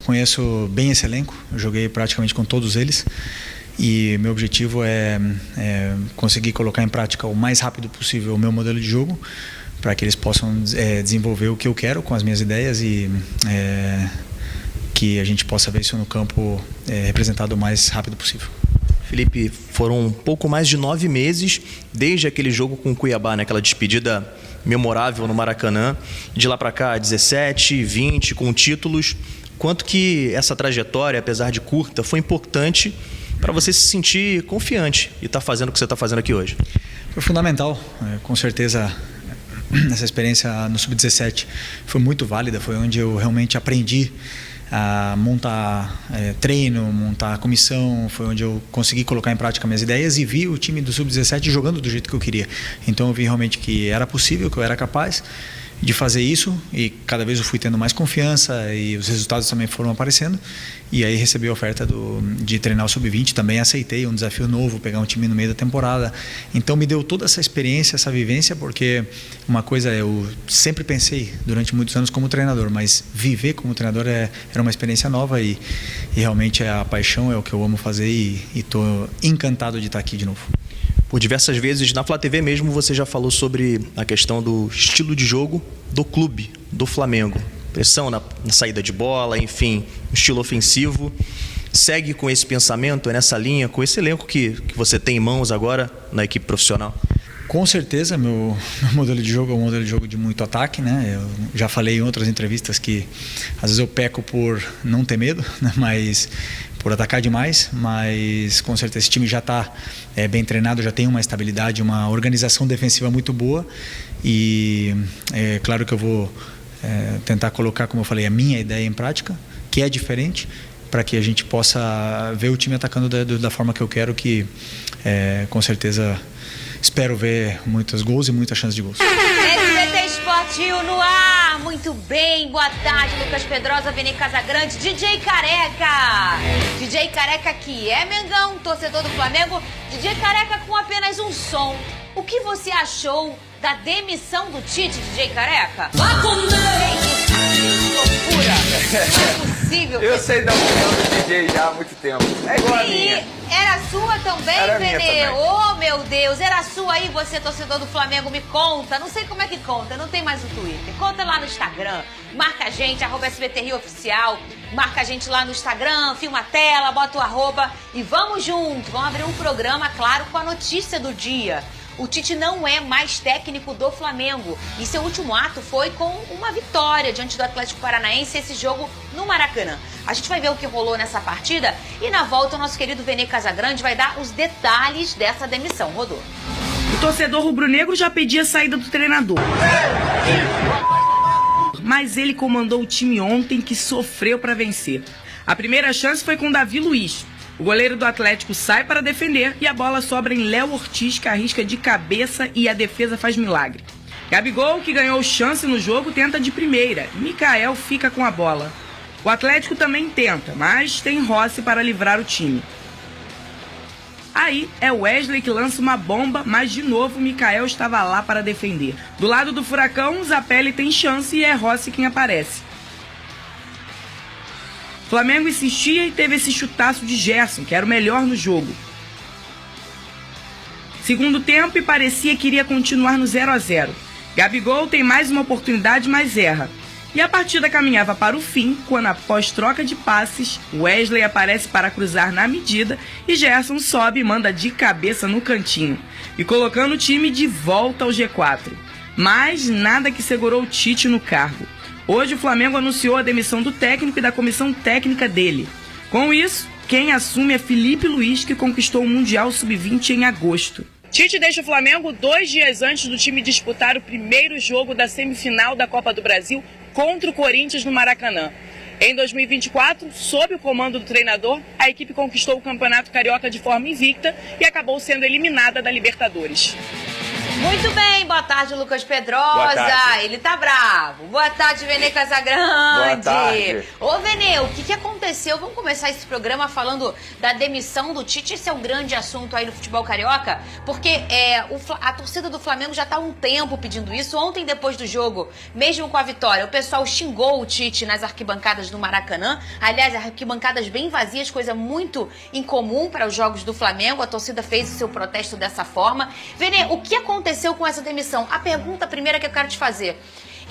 conheço bem esse elenco, eu joguei praticamente com todos eles e meu objetivo é conseguir colocar em prática o mais rápido possível o meu modelo de jogo para que eles possam desenvolver o que eu quero com as minhas ideias e que a gente possa ver isso no campo representado o mais rápido possível. Felipe, foram um pouco mais de 9 meses desde aquele jogo com o Cuiabá, né? Aquela despedida memorável no Maracanã. De lá para cá, 17, 20, com títulos. Quanto que essa trajetória, apesar de curta, foi importante para você se sentir confiante e estar fazendo o que você está fazendo aqui hoje? Foi fundamental, com certeza. Essa experiência no Sub-17 foi muito válida, foi onde eu realmente aprendi a montar treino, montar comissão, foi onde eu consegui colocar em prática minhas ideias e vi o time do Sub-17 jogando do jeito que eu queria. Então eu vi realmente que era possível, que eu era capaz de fazer isso e cada vez eu fui tendo mais confiança e os resultados também foram aparecendo e aí recebi a oferta de treinar o Sub-20, também aceitei um desafio novo, pegar um time no meio da temporada, então me deu toda essa experiência, essa vivência, porque uma coisa eu sempre pensei durante muitos anos como treinador, mas viver como treinador era uma experiência nova e realmente a paixão é o que eu amo fazer e estou encantado de estar aqui de novo. Por diversas vezes, na Flá TV mesmo, você já falou sobre a questão do estilo de jogo do clube, do Flamengo. Pressão na saída de bola, enfim, um estilo ofensivo. Segue com esse pensamento, nessa linha, com esse elenco que você tem em mãos agora na equipe profissional? Com certeza, meu modelo de jogo é um modelo de jogo de muito ataque, né? Eu já falei em outras entrevistas que às vezes eu peco por não ter medo, né? Mas por atacar demais, mas com certeza esse time já está bem treinado, já tem uma estabilidade, uma organização defensiva muito boa e é claro que eu vou tentar colocar, como eu falei, a minha ideia em prática, que é diferente, para que a gente possa ver o time atacando da forma que eu quero, que com certeza espero ver muitos gols e muitas chances de gols. SBT Esporte Rio no ar, muito bem, boa tarde, Lucas Pedrosa, Vini Casagrande, DJ Careca. DJ Careca que é Mengão, torcedor do Flamengo, DJ Careca com apenas um som. O que você achou da demissão do Tite, DJ Careca? Vá comer! Que loucura! Não é possível. Eu sei da opinião do DJ já há muito tempo. É igual a minha. Era sua também, Vene? Oh, meu Deus, era sua aí, você torcedor do Flamengo, me conta. Não sei como é que conta, não tem mais o Twitter. Conta lá no Instagram, marca a gente, @SBT Rio Oficial. Marca a gente lá no Instagram, filma a tela, bota o @ e vamos junto. Vamos abrir um programa, claro, com a notícia do dia. O Tite não é mais técnico do Flamengo e seu último ato foi com uma vitória diante do Atlético Paranaense, esse jogo no Maracanã. A gente vai ver o que rolou nessa partida e na volta o nosso querido Vene Casagrande vai dar os detalhes dessa demissão. Rodou. O torcedor rubro-negro já pedia a saída do treinador. Mas ele comandou o time ontem, que sofreu para vencer. A primeira chance foi com Davi Luiz. O goleiro do Atlético sai para defender e a bola sobra em Léo Ortiz, que arrisca de cabeça e a defesa faz milagre. Gabigol, que ganhou chance no jogo, tenta de primeira. Michael fica com a bola. O Atlético também tenta, mas tem Rossi para livrar o time. Aí é Wesley que lança uma bomba, mas de novo Michael estava lá para defender. Do lado do Furacão, Zapelli tem chance e é Rossi quem aparece. Flamengo insistia e teve esse chutaço de Gerson, que era o melhor no jogo. Segundo tempo e parecia que iria continuar no 0-0. Gabigol tem mais uma oportunidade, mas erra. E a partida caminhava para o fim, quando após troca de passes, Wesley aparece para cruzar na medida e Gerson sobe e manda de cabeça no cantinho, e colocando o time de volta ao G4. Mas nada que segurou o Tite no cargo. Hoje o Flamengo anunciou a demissão do técnico e da comissão técnica dele. Com isso, quem assume é Felipe Luiz, que conquistou o Mundial Sub-20 em agosto. Tite deixa o Flamengo 2 dias antes do time disputar o primeiro jogo da semifinal da Copa do Brasil contra o Corinthians no Maracanã. Em 2024, sob o comando do treinador, a equipe conquistou o Campeonato Carioca de forma invicta e acabou sendo eliminada da Libertadores. Muito bem, boa tarde, Lucas Pedrosa. Boa tarde. Ele tá bravo. Boa tarde, Vene Casagrande. Boa tarde. Ô, Vene, o que aconteceu? Vamos começar esse programa falando da demissão do Tite. Esse é um grande assunto aí no futebol carioca, porque a torcida do Flamengo já tá há um tempo pedindo isso. Ontem, depois do jogo, mesmo com a vitória, o pessoal xingou o Tite nas arquibancadas do Maracanã. Aliás, arquibancadas bem vazias, coisa muito incomum para os jogos do Flamengo. A torcida fez o seu protesto dessa forma. Vene, o que aconteceu com essa demissão? A pergunta primeira que eu quero te fazer: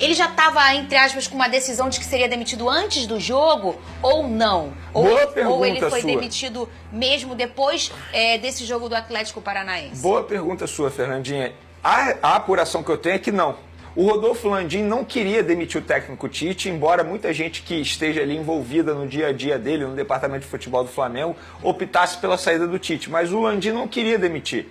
ele já estava, entre aspas, com uma decisão de que seria demitido antes do jogo ou não? Boa pergunta ou ele foi sua. demitido mesmo depois desse jogo do Atlético Paranaense? Boa pergunta sua, Fernandinha. A apuração que eu tenho é que não. O Rodolfo Landim não queria demitir o técnico Tite, embora muita gente que esteja ali envolvida no dia a dia dele, no departamento de futebol do Flamengo, optasse pela saída do Tite. Mas o Landim não queria demitir.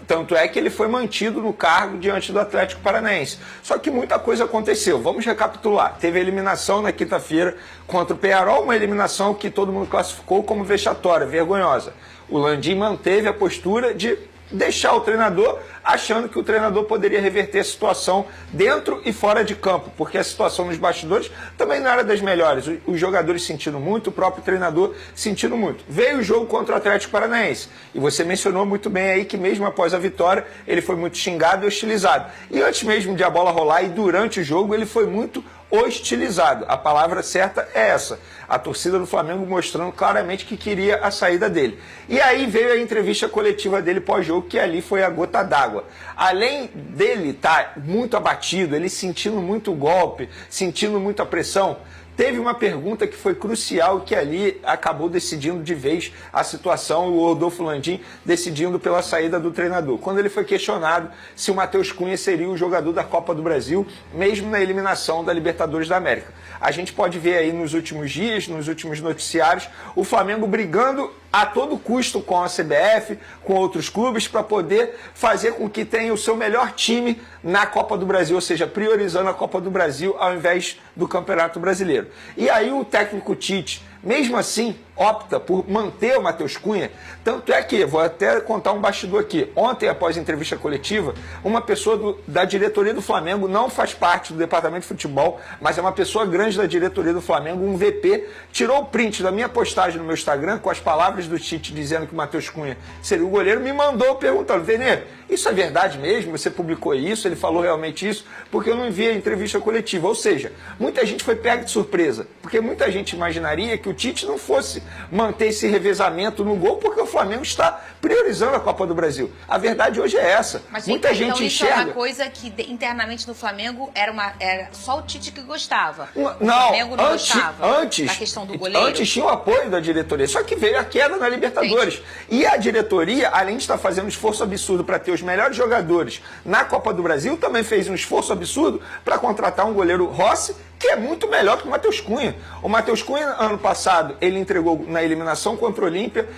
Tanto é que ele foi mantido no cargo diante do Atlético Paranaense. Só que muita coisa aconteceu. Vamos recapitular. Teve a eliminação na quinta-feira contra o Peñarol, uma eliminação que todo mundo classificou como vexatória, vergonhosa. O Landim manteve a postura de deixar o treinador, achando que o treinador poderia reverter a situação dentro e fora de campo, porque a situação nos bastidores também não era das melhores. Os jogadores sentindo muito, o próprio treinador sentindo muito. Veio o jogo contra o Atlético Paranaense, e você mencionou muito bem aí que mesmo após a vitória, ele foi muito xingado e hostilizado. E antes mesmo de a bola rolar e durante o jogo, ele foi muito hostilizado. A palavra certa é essa. A torcida do Flamengo mostrando claramente que queria a saída dele. E aí veio a entrevista coletiva dele pós-jogo, que ali foi a gota d'água. Além dele estar muito abatido, ele sentindo muito golpe, sentindo muita pressão, teve uma pergunta que foi crucial, que ali acabou decidindo de vez a situação, o Rodolfo Landim decidindo pela saída do treinador. Quando ele foi questionado se o Matheus Cunha seria o jogador da Copa do Brasil, mesmo na eliminação da Libertadores da América. A gente pode ver aí nos últimos dias, nos últimos noticiários, o Flamengo brigando a todo custo com a CBF, com outros clubes, para poder fazer com que tenha o seu melhor time na Copa do Brasil, ou seja, priorizando a Copa do Brasil ao invés do Campeonato Brasileiro. E aí o técnico Tite, mesmo assim, opta por manter o Matheus Cunha. Tanto é que, vou até contar um bastidor aqui, ontem, após a entrevista coletiva, uma pessoa da diretoria do Flamengo, não faz parte do departamento de futebol, mas é uma pessoa grande da diretoria do Flamengo, um VP, tirou o print da minha postagem no meu Instagram com as palavras do Tite dizendo que o Matheus Cunha seria o goleiro, me mandou perguntando: Vene, isso é verdade mesmo? Você publicou isso? Ele falou realmente isso? Porque eu não vi a entrevista coletiva. Ou seja, muita gente foi pega de surpresa, porque muita gente imaginaria que o Tite não fosse manter esse revezamento no gol, porque o Flamengo está priorizando a Copa do Brasil. A verdade hoje é essa. Mas muita gente então isso enxerga... é uma coisa que internamente no Flamengo era só o Tite que gostava. Não, o Flamengo não gostava antes, da questão do goleiro. Antes tinha o apoio da diretoria, só que veio a queda na Libertadores. Entendi. E a diretoria, além de estar fazendo um esforço absurdo para ter os melhores jogadores na Copa do Brasil, também fez um esforço absurdo para contratar um goleiro Rossi, que é muito melhor que o Matheus Cunha. O Matheus Cunha, ano passado, ele entregou na eliminação contra o Olímpia,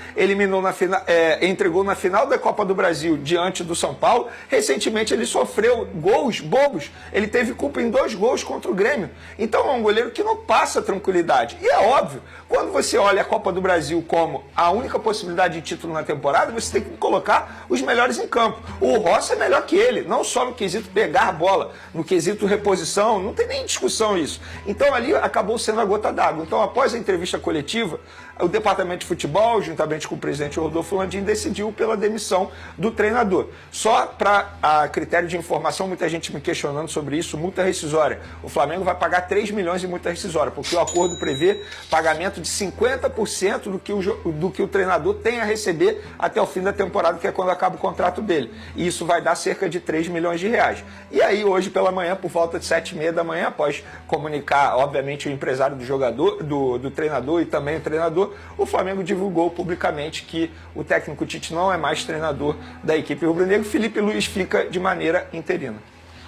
entregou na final da Copa do Brasil diante do São Paulo. Recentemente ele sofreu gols bobos, ele teve culpa em 2 gols contra o Grêmio. Então é um goleiro que não passa tranquilidade. E é óbvio, quando você olha a Copa do Brasil como a única possibilidade de título na temporada, você tem que colocar os melhores em campo. O Rossi é melhor que ele, não só no quesito pegar a bola, no quesito reposição, não tem nem discussão isso. Então ali acabou sendo a gota d'água. Então após a entrevista coletiva, o departamento de futebol, juntamente com o presidente Rodolfo Landim, decidiu pela demissão do treinador. Só para a critério de informação, muita gente me questionando sobre isso, multa rescisória. O Flamengo vai pagar 3 milhões de multa rescisória, porque o acordo prevê pagamento de 50% do que o treinador tem a receber até o fim da temporada, que é quando acaba o contrato dele. E isso vai dar cerca de 3 milhões de reais. E aí, hoje pela manhã, por volta de 7h30 da manhã, após comunicar, obviamente, o empresário do jogador, do treinador e também o treinador, o Flamengo divulgou publicamente que o técnico Tite não é mais treinador da equipe rubro-negra. Felipe Luiz fica de maneira interina.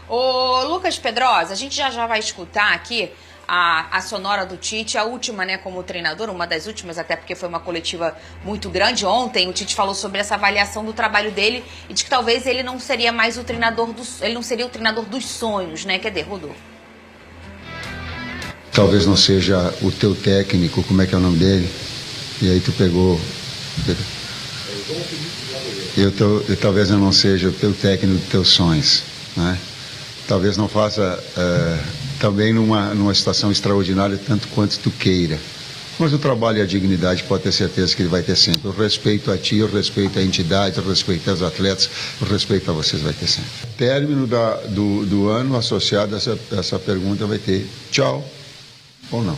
Ô, Lucas Pedrosa, a gente já vai escutar aqui a sonora do Tite, a última, né, como treinador, uma das últimas, até porque foi uma coletiva muito grande. Ontem o Tite falou sobre essa avaliação do trabalho dele e de que talvez ele não seria mais o treinador ele não seria o treinador dos sonhos, né? Cadê, Rodolfo? Talvez não seja o teu técnico, como é que é o nome dele? E aí tu pegou... talvez eu não seja o teu técnico dos teus sonhos, né? Talvez não faça também numa situação extraordinária tanto quanto tu queira. Mas o trabalho e a dignidade pode ter certeza que ele vai ter sempre. O respeito a ti, o respeito à entidade, o respeito aos atletas, o respeito a vocês vai ter sempre. Término do ano associado a essa pergunta vai ter tchau ou não.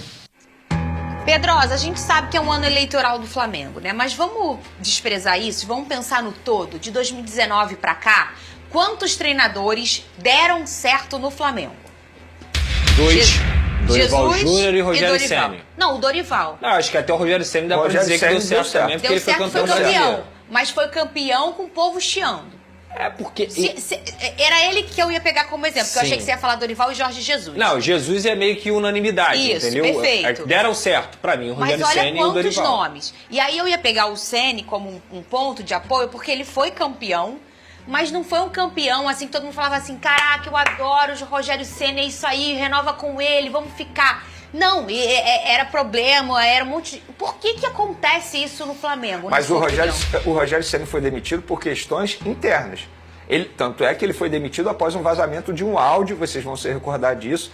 Pedrosa, a gente sabe que é um ano eleitoral do Flamengo, né? Mas vamos desprezar isso, vamos pensar no todo. De 2019 pra cá, quantos treinadores deram certo no Flamengo? Dois. Dorival Jesus Júnior e Rogério Dorival. Ceni. Não, o Dorival. Não, acho que até o Rogério Ceni dá pra dizer que deu certo também, porque Deu ele foi certo, campeão foi campeão. brasileiro. Mas foi campeão com o povo chiando. É porque... Era ele que eu ia pegar como exemplo, porque eu achei que você ia falar Dorival e Jorge Jesus. Não, Jesus é meio que unanimidade, isso, entendeu? Perfeito. Deram certo, pra mim, o Rogério Ceni e o Dorival. Mas olha quantos nomes. E aí eu ia pegar o Ceni como um ponto de apoio, porque ele foi campeão, mas não foi um campeão assim que todo mundo falava assim, caraca, eu adoro o Rogério Ceni, é isso aí, renova com ele, vamos ficar... Não, era problema, era um monte... Por que acontece isso no Flamengo? Mas o Rogério Ceni foi demitido por questões internas. Tanto é que ele foi demitido após um vazamento de um áudio, vocês vão se recordar disso,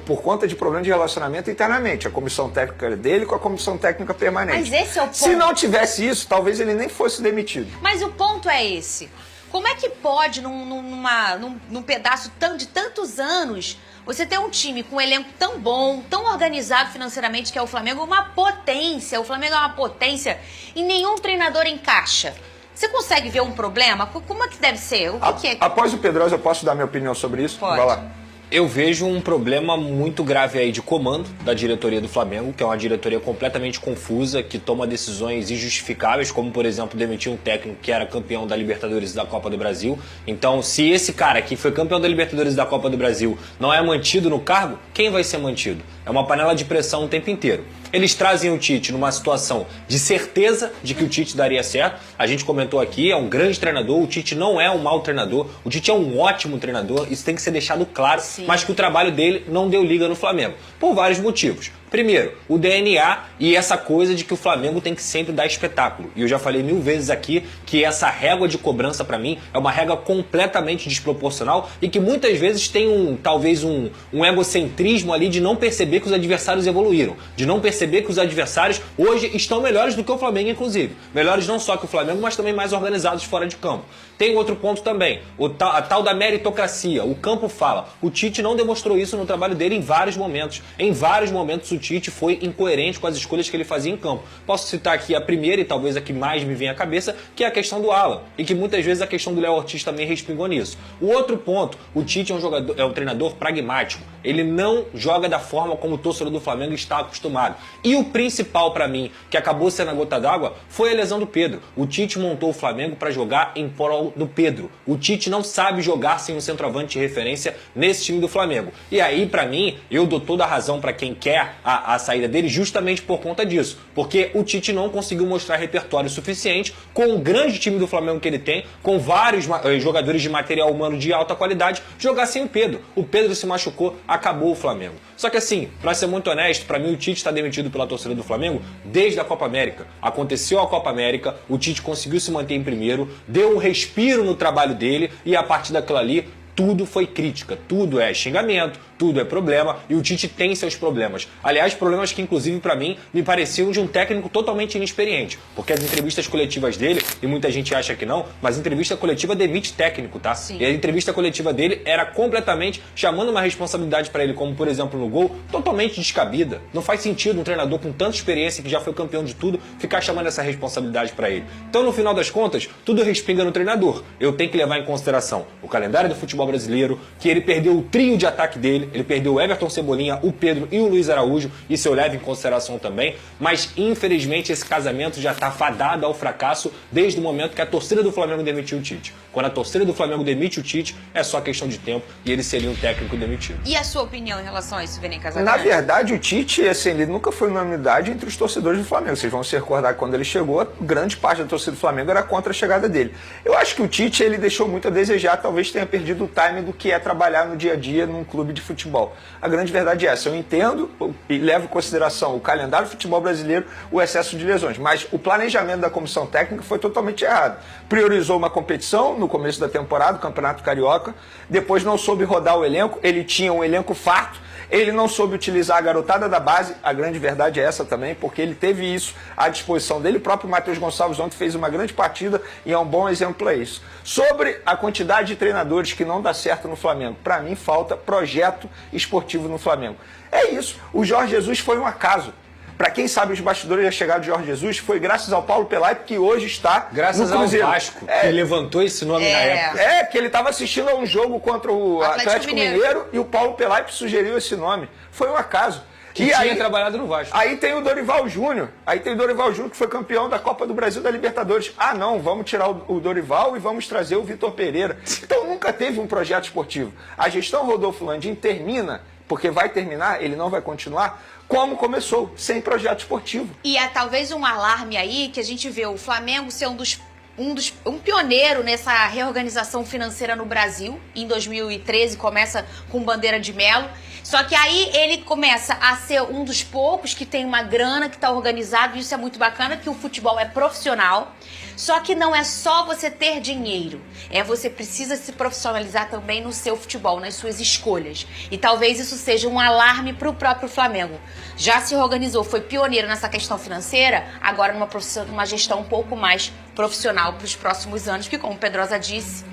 por conta de problema de relacionamento internamente. A comissão técnica dele com a comissão técnica permanente. Mas esse é o ponto. Se não tivesse isso, talvez ele nem fosse demitido. Mas o ponto é esse. Como é que pode, num pedaço de tantos anos... Você tem um time com um elenco tão bom, tão organizado financeiramente, que é o Flamengo, uma potência. O Flamengo é uma potência e nenhum treinador encaixa. Você consegue ver um problema? Como é que deve ser? O que é? Após o Pedrosa, eu posso dar minha opinião sobre isso? Pode. Vai lá. Eu vejo um problema muito grave aí de comando da diretoria do Flamengo, que é uma diretoria completamente confusa, que toma decisões injustificáveis, como, por exemplo, demitir um técnico que era campeão da Libertadores e da Copa do Brasil. Então, se esse cara que foi campeão da Libertadores e da Copa do Brasil não é mantido no cargo, quem vai ser mantido? É uma panela de pressão o tempo inteiro. Eles trazem o Tite numa situação de certeza de que o Tite daria certo. A gente comentou aqui, é um grande treinador, o Tite não é um mau treinador, o Tite é um ótimo treinador, isso tem que ser deixado claro, sim. Mas que o trabalho dele não deu liga no Flamengo, por vários motivos. Primeiro, o DNA e essa coisa de que o Flamengo tem que sempre dar espetáculo. E eu já falei 1000 vezes aqui que essa régua de cobrança, pra mim, é uma régua completamente desproporcional e que muitas vezes tem talvez um egocentrismo ali de não perceber que os adversários evoluíram, de não perceber que os adversários hoje estão melhores do que o Flamengo, inclusive. Melhores não só que o Flamengo, mas também mais organizados fora de campo. Tem outro ponto também, a tal da meritocracia. O campo fala. O Tite não demonstrou isso no trabalho dele em vários momentos. Em vários momentos o Tite foi incoerente com as escolhas que ele fazia em campo. Posso citar aqui a primeira e talvez a que mais me vem à cabeça, que é a questão do Alan. E que muitas vezes a questão do Léo Ortiz também respingou nisso. O outro ponto, o Tite é um treinador pragmático. Ele não joga da forma como o torcedor do Flamengo está acostumado. E o principal para mim, que acabou sendo a gota d'água, foi a lesão do Pedro. O Tite montou o Flamengo para jogar em prol do Pedro. O Tite não sabe jogar sem um centroavante de referência nesse time do Flamengo. E aí, para mim, eu dou toda a razão para quem quer a saída dele justamente por conta disso. Porque o Tite não conseguiu mostrar repertório suficiente com o grande time do Flamengo que ele tem, com vários jogadores de material humano de alta qualidade, jogar sem o Pedro. O Pedro se machucou, acabou o Flamengo. Só que assim, pra ser muito honesto, pra mim o Tite está demitido pela torcida do Flamengo desde a Copa América. Aconteceu a Copa América, o Tite conseguiu se manter em primeiro, deu um respiro no trabalho dele e a partir daquilo ali, tudo foi crítica, tudo é xingamento, tudo é problema e o Tite tem seus problemas. Aliás, problemas que inclusive pra mim me pareciam de um técnico totalmente inexperiente, porque as entrevistas coletivas dele, e muita gente acha que não, mas a entrevista coletiva demite técnico, tá? Sim. E a entrevista coletiva dele era completamente chamando uma responsabilidade pra ele, como por exemplo no gol, totalmente descabida. Não faz sentido um treinador com tanta experiência que já foi campeão de tudo ficar chamando essa responsabilidade pra ele. Então no final das contas, tudo respinga no treinador. Eu tenho que levar em consideração o calendário do futebol brasileiro, que ele perdeu o trio de ataque dele, ele perdeu o Everton Cebolinha, o Pedro e o Luiz Araújo, isso eu levo em consideração também, mas infelizmente esse casamento já está fadado ao fracasso desde o momento que a torcida do Flamengo demitiu o Tite. Quando a torcida do Flamengo demite o Tite, é só questão de tempo e ele seria um técnico demitido. E a sua opinião em relação a isso, Vene Casagrande? Na verdade, o Tite, assim, ele nunca foi unanimidade entre os torcedores do Flamengo. Vocês vão se recordar que quando ele chegou, grande parte da torcida do Flamengo era contra a chegada dele. Eu acho que o Tite, ele deixou muito a desejar, talvez tenha perdido o time do que é trabalhar no dia a dia num clube de futebol futebol. A grande verdade é essa, eu entendo e levo em consideração o calendário do futebol brasileiro, o excesso de lesões, mas o planejamento da comissão técnica foi totalmente errado. Priorizou uma competição no começo da temporada, o Campeonato Carioca, depois não soube rodar o elenco, ele tinha um elenco farto, ele não soube utilizar a garotada da base, a grande verdade é essa também, porque ele teve isso à disposição dele. O próprio Matheus Gonçalves ontem fez uma grande partida e é um bom exemplo a isso. Sobre a quantidade de treinadores que não dá certo no Flamengo, para mim falta projeto esportivo no Flamengo. É isso, o Jorge Jesus foi um acaso. Para quem sabe os bastidores da chegada de Jorge Jesus, foi graças ao Paulo Pelaip, que hoje está graças no Cruzeiro. Ao Vasco, que levantou esse nome na época. Que ele estava assistindo a um jogo contra o Atlético Mineiro e o Paulo Pelaip sugeriu esse nome. Foi um acaso. Que tinha trabalhado no Vasco. Aí tem o Dorival Júnior. Que foi campeão da Copa do Brasil da Libertadores. Ah, não, vamos tirar o Dorival e vamos trazer o Vitor Pereira. Então nunca teve um projeto esportivo. A gestão Rodolfo Landim termina, porque vai terminar, ele não vai continuar, como começou, sem projeto esportivo. E é talvez um alarme aí que a gente vê o Flamengo ser um pioneiro nessa reorganização financeira no Brasil. Em 2013 começa com Bandeira de Melo. Só que aí ele começa a ser um dos poucos que tem uma grana, que está organizado, e isso é muito bacana, que o futebol é profissional. Só que não é só você ter dinheiro, você precisa se profissionalizar também no seu futebol, nas suas escolhas. E talvez isso seja um alarme para o próprio Flamengo. Já se organizou, foi pioneiro nessa questão financeira, agora numa gestão um pouco mais profissional para os próximos anos, porque como o Pedrosa disse,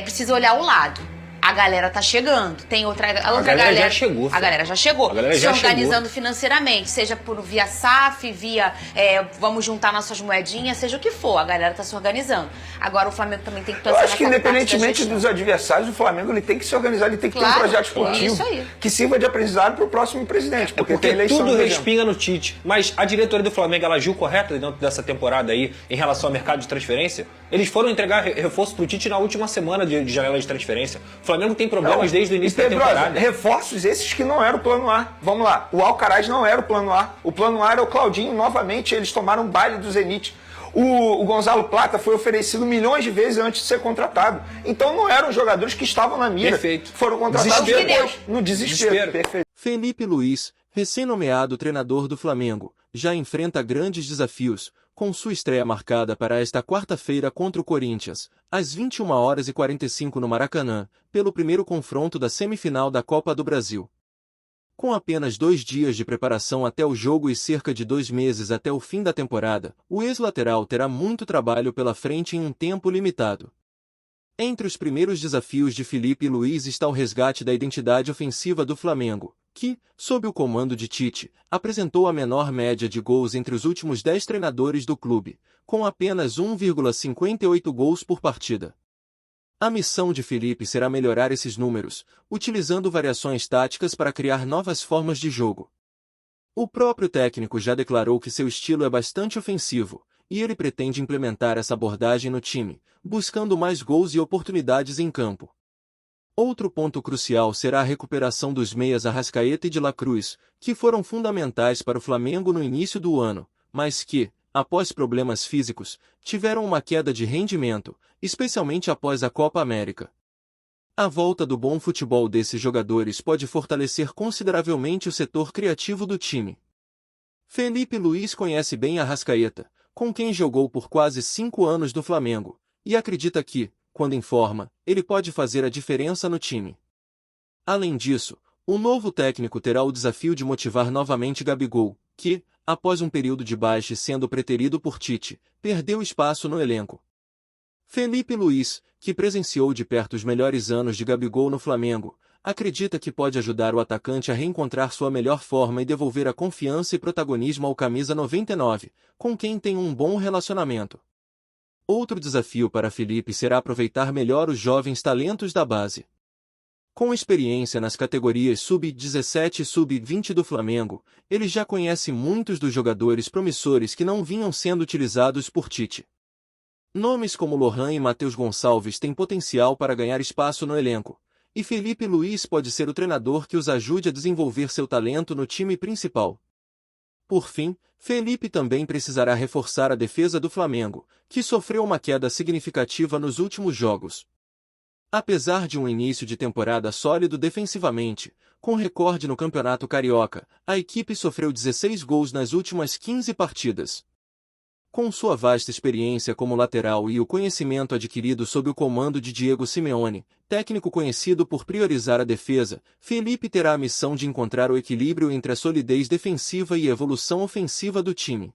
precisa olhar o lado. A galera tá chegando, tem outra galera já chegou. A galera já chegou. Se organizando financeiramente, seja via SAF, via vamos juntar nossas moedinhas, seja o que for, a galera tá se organizando. Agora o Flamengo também tem que pensar. Eu acho que independentemente dos adversários, o Flamengo ele tem que se organizar, ele tem que ter um projeto esportivo que sirva de aprendizado para o próximo presidente, porque tem eleição. Tudo respinga no Tite. Mas a diretoria do Flamengo, ela agiu correto dentro dessa temporada aí em relação ao mercado de transferência? Eles foram entregar reforço pro Tite na última semana de janela de transferência. O Flamengo tem problemas desde o início da temporada. Reforços esses que não eram o plano A. Vamos lá, o Alcaraz não era o plano A. O plano A era o Claudinho, novamente eles tomaram um baile do Zenit. O Gonzalo Plata foi oferecido milhões de vezes antes de ser contratado. Então não eram jogadores que estavam na mira. Perfeito. Foram contratados depois, no desespero. Perfeito. Felipe Luiz, recém-nomeado treinador do Flamengo, já enfrenta grandes desafios, com sua estreia marcada para esta quarta-feira contra o Corinthians, às 21h45 no Maracanã, pelo primeiro confronto da semifinal da Copa do Brasil. Com apenas 2 dias de preparação até o jogo e cerca de 2 meses até o fim da temporada, o ex-lateral terá muito trabalho pela frente em um tempo limitado. Entre os primeiros desafios de Felipe Luiz está o resgate da identidade ofensiva do Flamengo, que, sob o comando de Tite, apresentou a menor média de gols entre os últimos 10 treinadores do clube, com apenas 1,58 gols por partida. A missão de Felipe será melhorar esses números, utilizando variações táticas para criar novas formas de jogo. O próprio técnico já declarou que seu estilo é bastante ofensivo, e ele pretende implementar essa abordagem no time, buscando mais gols e oportunidades em campo. Outro ponto crucial será a recuperação dos meias Arrascaeta e de La Cruz, que foram fundamentais para o Flamengo no início do ano, mas que, após problemas físicos, tiveram uma queda de rendimento, especialmente após a Copa América. A volta do bom futebol desses jogadores pode fortalecer consideravelmente o setor criativo do time. Felipe Luiz conhece bem Arrascaeta, com quem jogou por quase 5 anos do Flamengo, e acredita que, quando em forma, ele pode fazer a diferença no time. Além disso, o novo técnico terá o desafio de motivar novamente Gabigol, que, após um período de baixa sendo preterido por Tite, perdeu espaço no elenco. Felipe Luiz, que presenciou de perto os melhores anos de Gabigol no Flamengo, acredita que pode ajudar o atacante a reencontrar sua melhor forma e devolver a confiança e protagonismo ao camisa 99, com quem tem um bom relacionamento. Outro desafio para Felipe será aproveitar melhor os jovens talentos da base. Com experiência nas categorias sub-17 e sub-20 do Flamengo, ele já conhece muitos dos jogadores promissores que não vinham sendo utilizados por Tite. Nomes como Lohan e Matheus Gonçalves têm potencial para ganhar espaço no elenco, e Felipe Luiz pode ser o treinador que os ajude a desenvolver seu talento no time principal. Por fim, Felipe também precisará reforçar a defesa do Flamengo, que sofreu uma queda significativa nos últimos jogos. Apesar de um início de temporada sólido defensivamente, com recorde no Campeonato Carioca, a equipe sofreu 16 gols nas últimas 15 partidas. Com sua vasta experiência como lateral e o conhecimento adquirido sob o comando de Diego Simeone, técnico conhecido por priorizar a defesa, Felipe terá a missão de encontrar o equilíbrio entre a solidez defensiva e a evolução ofensiva do time.